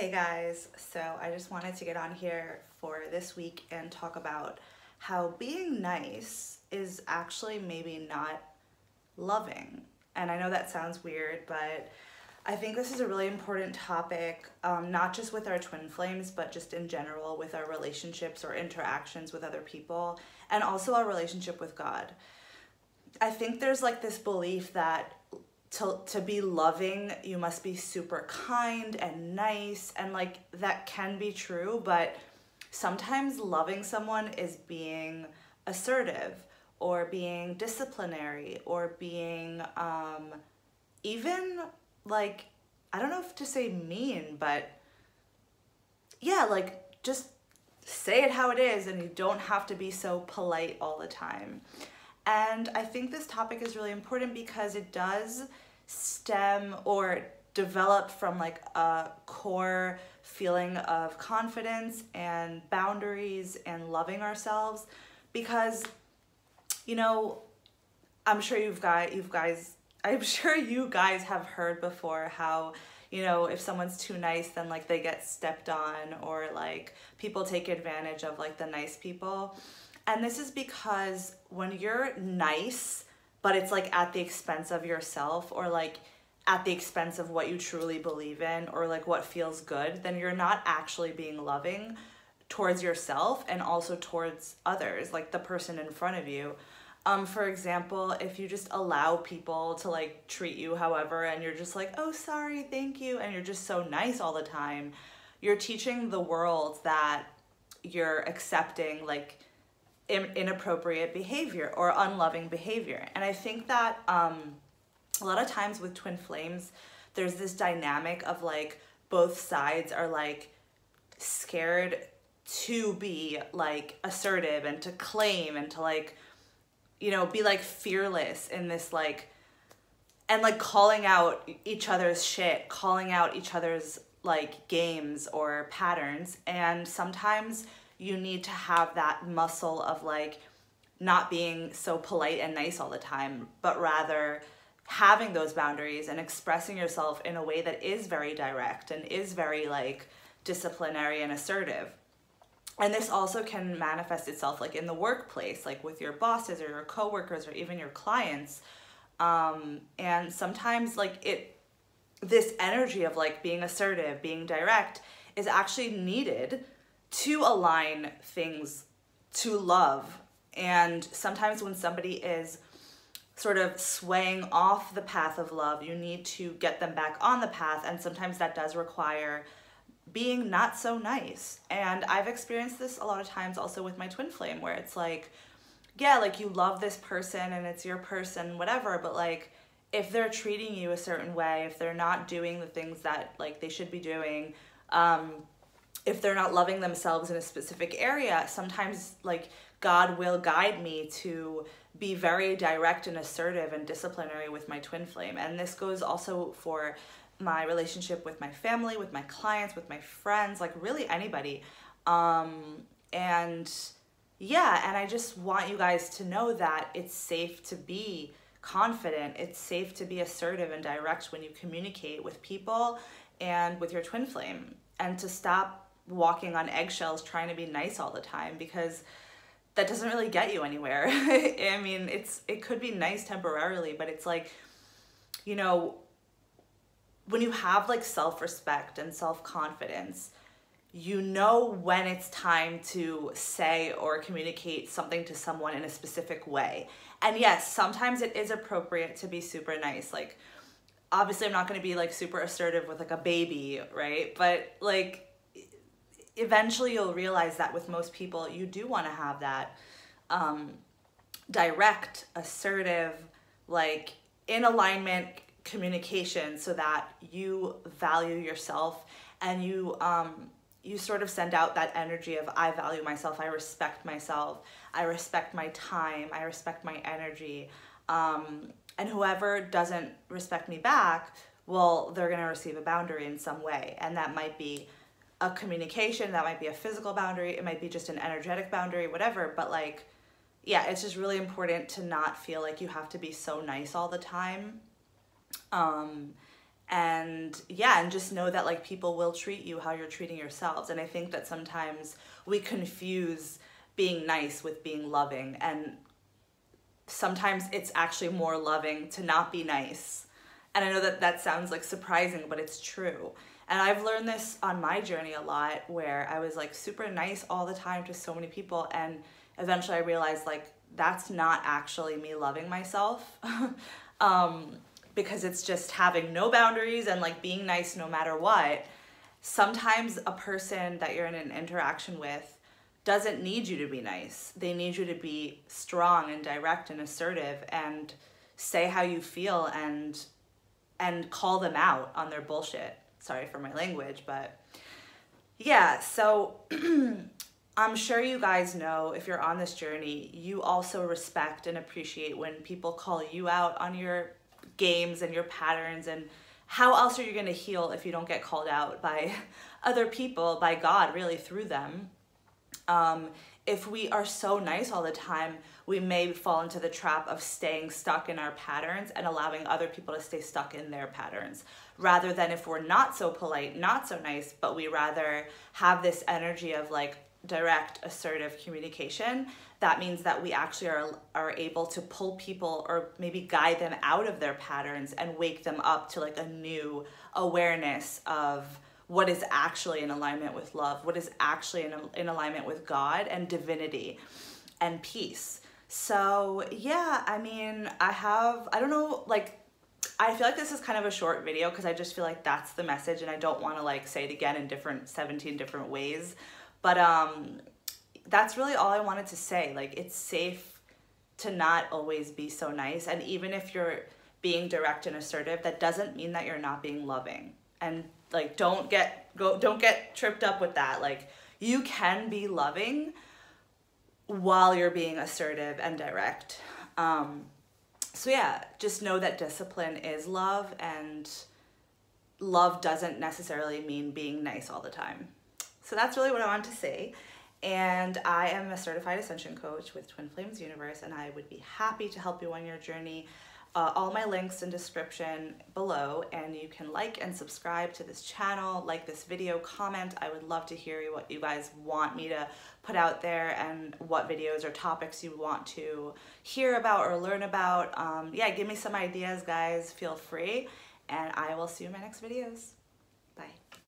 Hey guys, so I just wanted to get on here for this week and talk about how being nice is actually maybe not loving. And I know that sounds weird, but I think this is a really important topic, not just with our twin flames, but just in general with our relationships or interactions with other people, and also our relationship with God. I think there's like this belief that to be loving, you must be super kind and nice, and like that can be true, but sometimes loving someone is being assertive or being disciplinary or being even like, I don't know if to say mean, but yeah, like just say it how it is, and you don't have to be so polite all the time. And I think this topic is really important because it does stem or develop from like a core feeling of confidence and boundaries and loving ourselves. Because, you know, I'm sure you guys have heard before how, you know, if someone's too nice, then like they get stepped on, or like people take advantage of like the nice people. And this is because when you're nice, but it's like at the expense of yourself, or like at the expense of what you truly believe in, or like what feels good, then you're not actually being loving towards yourself and also towards others, like the person in front of you. For example, if you just allow people to like treat you however, and you're just like, oh, sorry, thank you, and you're just so nice all the time, you're teaching the world that you're accepting like inappropriate behavior or unloving behavior. And I think that a lot of times with twin flames, there's this dynamic of like both sides are like scared to be like assertive and to claim and to like, you know, be like fearless in this like, and like calling out each other's shit, calling out each other's like games or patterns. And sometimes you need to have that muscle of like not being so polite and nice all the time, but rather having those boundaries and expressing yourself in a way that is very direct and is very like disciplinary and assertive. And this also can manifest itself like in the workplace, like with your bosses or your coworkers or even your clients. And sometimes like this energy of like being assertive, being direct is actually needed to align things to love. And sometimes when somebody is sort of swaying off the path of love, you need to get them back on the path. And sometimes that does require being not so nice. And I've experienced this a lot of times also with my twin flame, where it's like, yeah, like you love this person and it's your person, whatever, but like if they're treating you a certain way, if they're not doing the things that like they should be doing, if they're not loving themselves in a specific area, sometimes like God will guide me to be very direct and assertive and disciplinary with my twin flame. And this goes also for my relationship with my family, with my clients, with my friends, like really anybody. And yeah, and I just want you guys to know that it's safe to be confident. It's safe to be assertive and direct when you communicate with people and with your twin flame, and to stop walking on eggshells trying to be nice all the time, because that doesn't really get you anywhere. I mean, it could be nice temporarily, but it's like, you know, when you have like self-respect and self-confidence, you know when it's time to say or communicate something to someone in a specific way. And yes, sometimes it is appropriate to be super nice. Like, obviously I'm not going to be like super assertive with like a baby, right? But like, eventually you'll realize that with most people, you do want to have that direct, assertive, like in alignment communication, so that you value yourself and you sort of send out that energy of I value myself, I respect myself, I respect my time, I respect my energy. And whoever doesn't respect me back, well, they're going to receive a boundary in some way. And that might be a communication, that might be a physical boundary, it might be just an energetic boundary, whatever. But like, yeah, it's just really important to not feel like you have to be so nice all the time. And yeah, and just know that like people will treat you how you're treating yourselves. And I think that sometimes we confuse being nice with being loving, and sometimes it's actually more loving to not be nice. And I know that that sounds like surprising, but it's true. And I've learned this on my journey a lot, where I was like super nice all the time to so many people, and eventually I realized like that's not actually me loving myself. Because it's just having no boundaries and like being nice no matter what. Sometimes a person that you're in an interaction with doesn't need you to be nice. They need you to be strong and direct and assertive and say how you feel and call them out on their bullshit. Sorry for my language, but yeah, so I'm sure you guys know, if you're on this journey, you also respect and appreciate when people call you out on your games and your patterns. And how else are you going to heal if you don't get called out by other people, by God, really, through them? If we are so nice all the time, we may fall into the trap of staying stuck in our patterns and allowing other people to stay stuck in their patterns. Rather than if we're not so polite, not so nice, but we rather have this energy of like direct, assertive communication, that means that we actually are able to pull people or maybe guide them out of their patterns and wake them up to like a new awareness of what is actually in alignment with love, what is actually in alignment with God and divinity and peace. So yeah, I mean, I don't know, like, I feel like this is kind of a short video because I just feel like that's the message, and I don't want to like say it again in 17 different ways. But that's really all I wanted to say. Like, it's safe to not always be so nice. And even if you're being direct and assertive, that doesn't mean that you're not being loving. And like, don't get tripped up with that. Like, you can be loving while you're being assertive and direct. So yeah, just know that discipline is love, and love doesn't necessarily mean being nice all the time. So that's really what I wanted to say. And I am a certified ascension coach with Twin Flames Universe, and I would be happy to help you on your journey. All my links in description below, and you can like and subscribe to this channel, like this video, comment. I would love to hear what you guys want me to put out there and what videos or topics you want to hear about or learn about. Yeah, give me some ideas, guys. Feel free, and I will see you in my next videos.